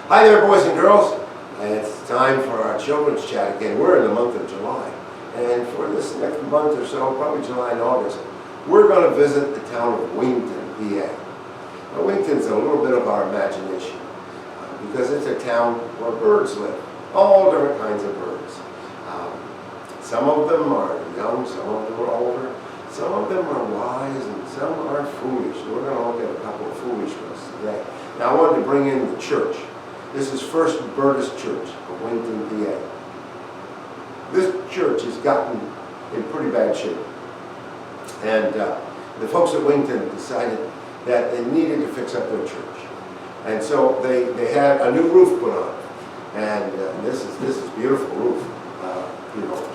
Hi there, boys and girls. And it's time for our children's chat again. We're in the month of July. And for this next month or so, probably July and August, we're going to visit the town of Wington, PA. Now, Wington's a little bit of our imagination because it's a town where birds live. All different kinds of birds. Some of them are young, some of them are older. Some of them are wise and some are foolish. We're going to look at a couple of foolish ones today. Now I wanted to bring in the church. This is First Baptist Church of Wington, PA. This church has gotten in pretty bad shape. And the folks at Wington decided that they needed to fix up their church. And so they had a new roof put on. And this is beautiful roof.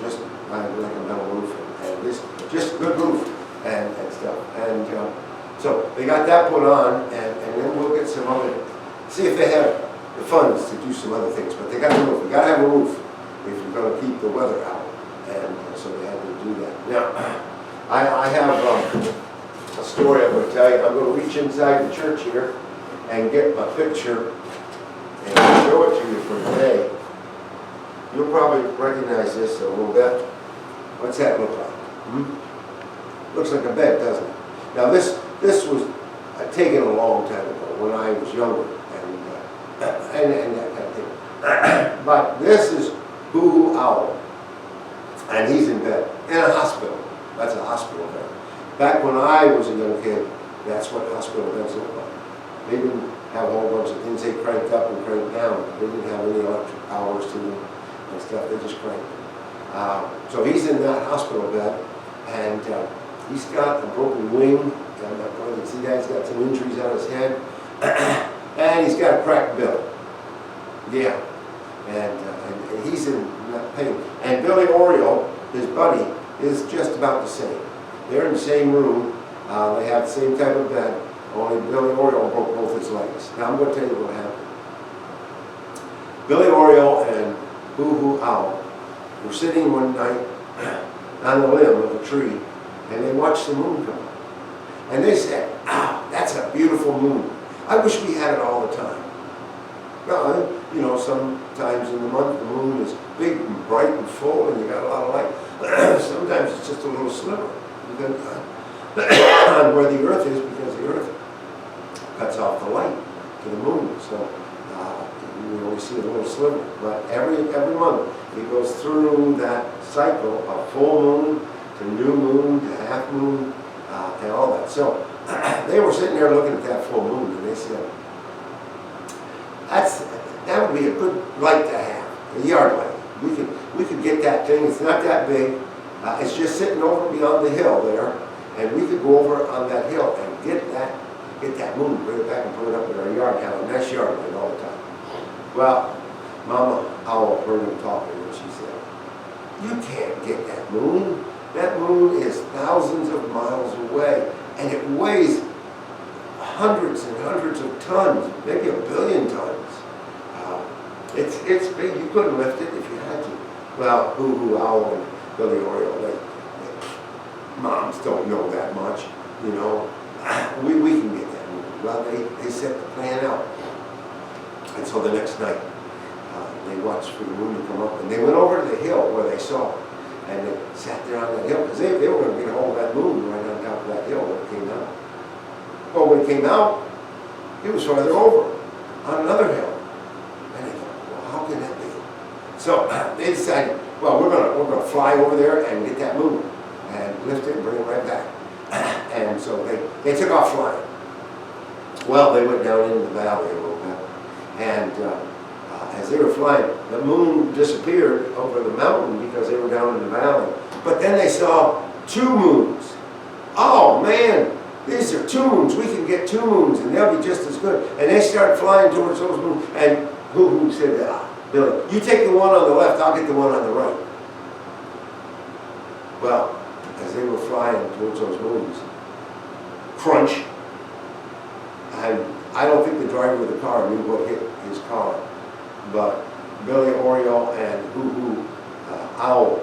Just like a metal roof. And this just good roof and stuff. And so they got that put on, and then we'll get some other, see if they have the funds to do some other things. But they got a roof. You got to have a roof if you're going to keep the weather out. And so they had to do that. Now, I have a story I'm going to tell you. I'm going to reach inside the church here and get my picture and show it to you for today. You'll probably recognize this a little bit. What's that look like? Looks like a bed, doesn't it? Now this was taken a long time ago when I was younger and that kind of thing. But this is Hoo Hoo Owl, and he's in bed in a hospital. That's a hospital bed. Back when I was a young kid, that's what hospital beds looked like. They didn't have a whole bunch of things they cranked up and cranked down. They didn't have any electric powers to them and stuff. They just cranked them. So he's in that hospital bed, and he's got a broken wing. You can see that he's got some injuries on his head, and he's got a cracked bill. Yeah, and he's in pain. And Billy Oriole, his buddy, is just about the same. They're in the same room. They have the same type of bed. Only Billy Oriole broke both his legs. Now I'm going to tell you what happened. Billy Oriole and Hoo Hoo Owl were sitting one night on the limb of a tree, and they watched the moon come up. And they said, "Ah, that's a beautiful moon. I wish we had it all the time." Well, sometimes in the month the moon is big and bright and full, and you got a lot of light. Sometimes it's just a little sliver, depending on where the Earth is, because the Earth cuts off the light to the moon. So you only see a little sliver. But every month it goes through that cycle of full moon to new moon to half moon and all that. So they were sitting there looking at that full moon, and they said, that would be a good light to have, a yard light. We could get that thing. It's not that big. It's just sitting over beyond the hill there, and we could go over on that hill and get that moon, bring it back and put it up in our yard, have a nice yard light all the time. Well, Mama Owl heard him talking, and she said, "You can't get that moon. That moon is thousands of miles away, and it weighs hundreds and hundreds of tons, maybe 1 billion tons. It's big. You couldn't lift it if you had to." Well, Hoo Hoo Owl and Billy Oriole, moms don't know that much, We can get that moon. Well, they set the plan out. And so the next night, they watched for the moon to come up, and they went over to the hill where they saw it, and they sat there on that hill, because they were going to get a hold of that moon right on top of that hill when it came out. Well, when it came out, it was farther over, on another hill. And they thought, well, how can that be? So they decided, well, we're going to fly over there and get that moon, and lift it and bring it right back. And so they took off flying. Well, they went down into the valley a little bit, and as they were flying, the moon disappeared over the mountain because they were down in the valley. But then they saw 2 moons. Oh man, these are 2 moons. We can get 2 moons, and they'll be just as good. And they started flying towards those moons. And Hoo said, "Billy, you take the one on the left, I'll get the one on the right." Well, as they were flying towards those moons, crunch. And I don't think the driver of the car knew what hit his car, but Billy Oriole and Hoo Hoo Owl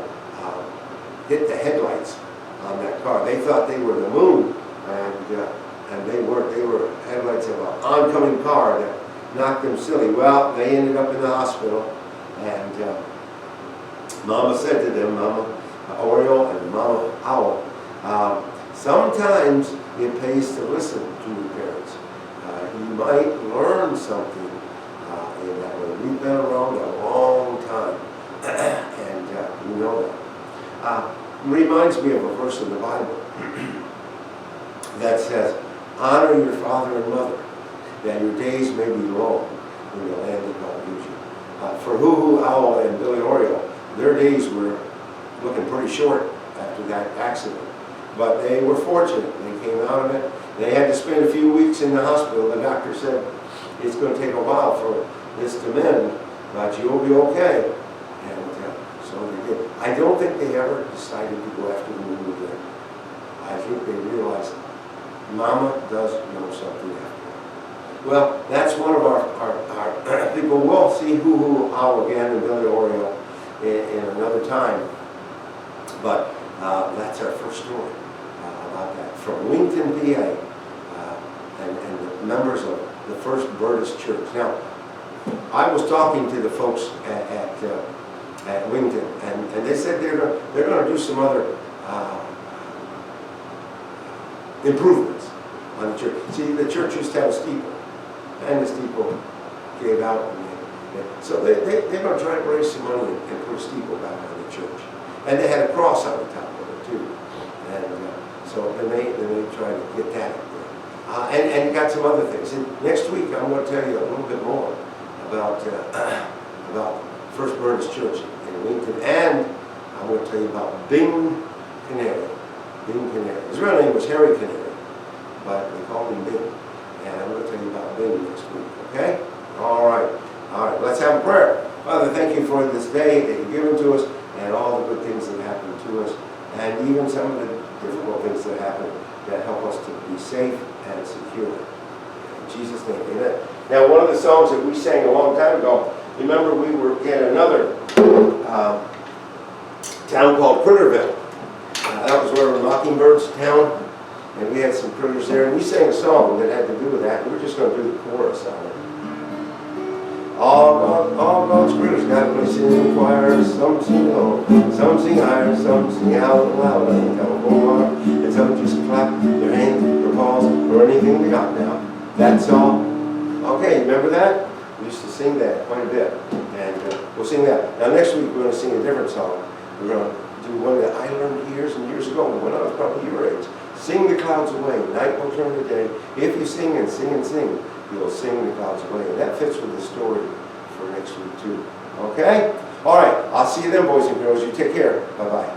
hit the headlights on that car. They thought they were the moon, and they weren't. They were headlights of an oncoming car that knocked them silly. Well, they ended up in the hospital, and Mama said to them, Mama Oriole and Mama Owl, sometimes it pays to listen to your parents. You might learn something in that way. We've been around a long time, and we know that. Reminds me of a verse in the Bible that says, honor your father and mother, that your days may be long in the land that God gives you. For Hoo-Hoo Owl and Billy Oriole, their days were looking pretty short after that accident. But they were fortunate. They came out of it. They had to spend a few weeks in the hospital. The doctor said, it's going to take a while for this to mend, but you'll be okay. And so they did. I don't think they ever decided to go after the moon again. I think they realized Mama does know something after all. Well, that's one of our people. We'll see Hoo-Hoo Owl again and Billy Oriole in another time. But that's our first story about that. From Wington, PA, and the members of the First Baptist Church. Now, I was talking to the folks at Wington, and they said they're going to do some other improvements on the church. See, the church used to have a steeple, and the steeple gave out. So they're going to try to raise some money and put a steeple back on the church. And they had a cross on the top of it, too. And so they may try to get that up there. And you got some other things. And next week, I'm going to tell you a little bit more about First Baptist Church in Wington. And I'm going to tell you about Bing Canary. Bing Canary. His real name was Harry Canary, but they called him Bing. And I'm going to tell you about Bing next week, okay? All right. Let's have a prayer. Father, thank you for this day that you've given to us, and all the good things that happen to us, and even some of the difficult things that happen that help us to be safe and secure. In Jesus' name, amen. Now, one of the songs that we sang a long time ago, remember we were in another town called Critterville. That was where the Mockingbird's town, and we had some critters there, and we sang a song that had to do with that, and we're just going to do the chorus on it. All God's critters got a place in the choir. Some sing low, some sing higher, some sing out loud on the telephone line, and some just clap their hands, their paws, or anything we got now. That's all. Okay, remember that? We used to sing that quite a bit, and we'll sing that. Now next week we're going to sing a different song. We're going to do one that I learned years and years ago when I was probably your age. Sing the clouds away, night will turn to day. If you sing and sing and sing, you'll sing the clouds away. And that fits with the story for next week too. Okay? All right. I'll see you then, boys and girls. You take care. Bye-bye.